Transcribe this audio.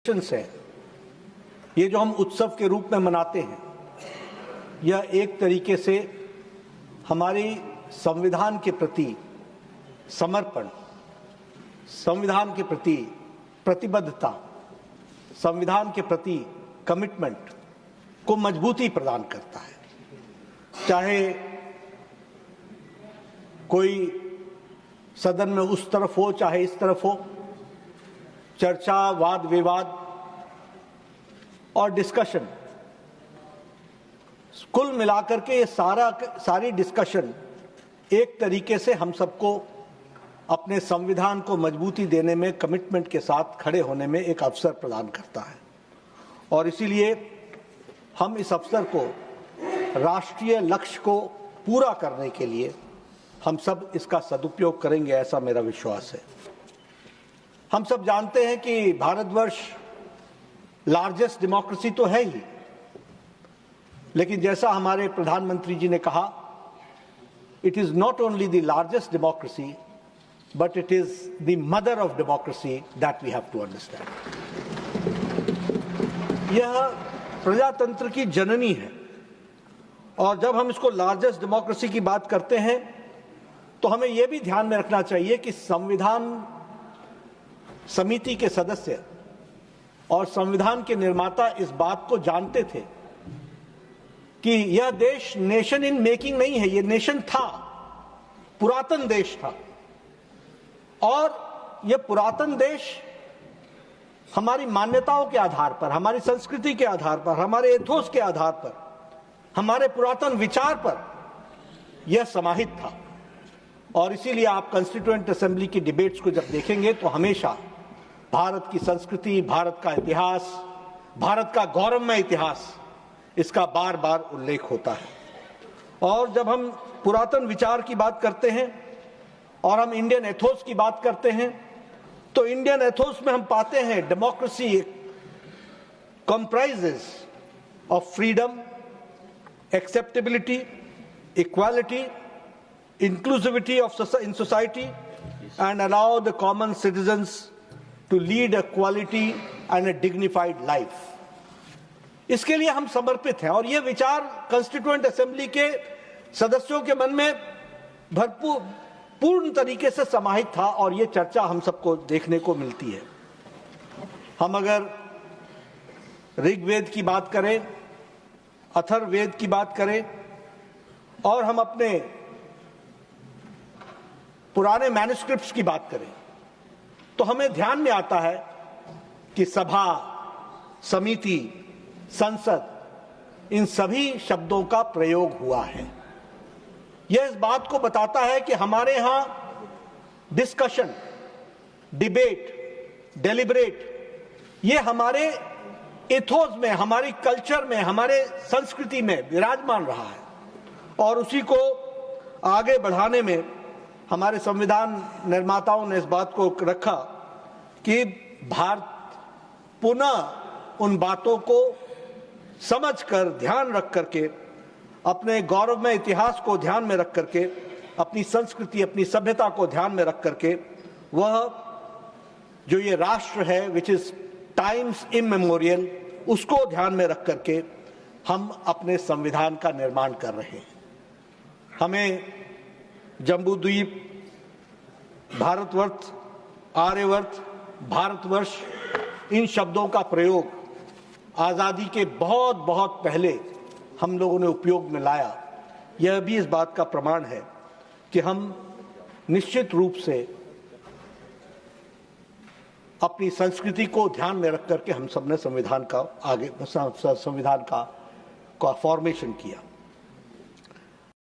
है, ये जो हम उत्सव के रूप में मनाते हैं, यह एक तरीके से हमारी संविधान के प्रति समर्पण, संविधान के प्रति प्रतिबद्धता, संविधान के प्रति कमिटमेंट को मजबूती प्रदान करता है। चाहे कोई सदन में उस तरफ हो चाहे इस तरफ हो, चर्चा, वाद विवाद और डिस्कशन, कुल मिलाकर के ये सारी डिस्कशन एक तरीके से हम सबको अपने संविधान को मजबूती देने में, कमिटमेंट के साथ खड़े होने में एक अवसर प्रदान करता है। और इसीलिए हम इस अवसर को, राष्ट्रीय लक्ष्य को पूरा करने के लिए हम सब इसका सदुपयोग करेंगे, ऐसा मेरा विश्वास है। हम सब जानते हैं कि भारतवर्ष लार्जेस्ट डेमोक्रेसी तो है ही, लेकिन जैसा हमारे प्रधानमंत्री जी ने कहा, it is not only the largest democracy but it is the mother of democracy that we have to understand. यह प्रजातंत्र की जननी है, और जब हम इसको लार्जेस्ट डेमोक्रेसी की बात करते हैं तो हमें यह भी ध्यान में रखना चाहिए कि संविधान समिति के सदस्य और संविधान के निर्माता इस बात को जानते थे कि यह देश नेशन इन मेकिंग नहीं है, यह नेशन था, पुरातन देश था। और यह पुरातन देश हमारी मान्यताओं के आधार पर, हमारी संस्कृति के आधार पर, हमारे एथोस के आधार पर, हमारे पुरातन विचार पर यह समाहित था। और इसीलिए आप कॉन्स्टिट्यूएंट असेंबली की डिबेट्स को जब देखेंगे तो हमेशा भारत की संस्कृति, भारत का इतिहास, भारत का गौरवमय इतिहास, इसका बार बार उल्लेख होता है। और जब हम पुरातन विचार की बात करते हैं और हम इंडियन एथोस की बात करते हैं, तो इंडियन एथोस में हम पाते हैं democracy comprises of freedom, acceptability, equality, inclusivity in society, and allow the common citizens to lead a quality and a dignified life. इसके लिए हम समर्पित हैं, और ये विचार कॉन्स्टिट्यूएंट असेंबली के सदस्यों के मन में भरपूर पूर्ण तरीके से समाहित था, और ये चर्चा हम सबको देखने को मिलती है। हम अगर ऋग्वेद की बात करें, अथर्ववेद की बात करें, और हम अपने पुराने मैन्युस्क्रिप्ट्स की बात करें, तो हमें ध्यान में आता है कि सभा, समिति, संसद, इन सभी शब्दों का प्रयोग हुआ है। यह इस बात को बताता है कि हमारे यहां डिस्कशन, डिबेट, डेलिब्रेट, ये हमारे एथोस में, हमारी कल्चर में, हमारे संस्कृति में विराजमान रहा है। और उसी को आगे बढ़ाने में हमारे संविधान निर्माताओं ने इस बात को रखा कि भारत पुनः उन बातों को समझकर, ध्यान रख करके, अपने गौरवमय इतिहास को ध्यान में रख करके, अपनी संस्कृति, अपनी सभ्यता को ध्यान में रख करके, वह जो ये राष्ट्र है विच इज टाइम्स इममेमोरियल, उसको ध्यान में रख करके हम अपने संविधान का निर्माण कर रहे हैं। हमें जम्बूद्वीप, भारतवर्ष, आर्यवर्त, भारतवर्ष, इन शब्दों का प्रयोग आजादी के बहुत बहुत पहले हम लोगों ने उपयोग में लाया। यह भी इस बात का प्रमाण है कि हम निश्चित रूप से अपनी संस्कृति को ध्यान में रख करके हम सबने संविधान का फॉर्मेशन किया।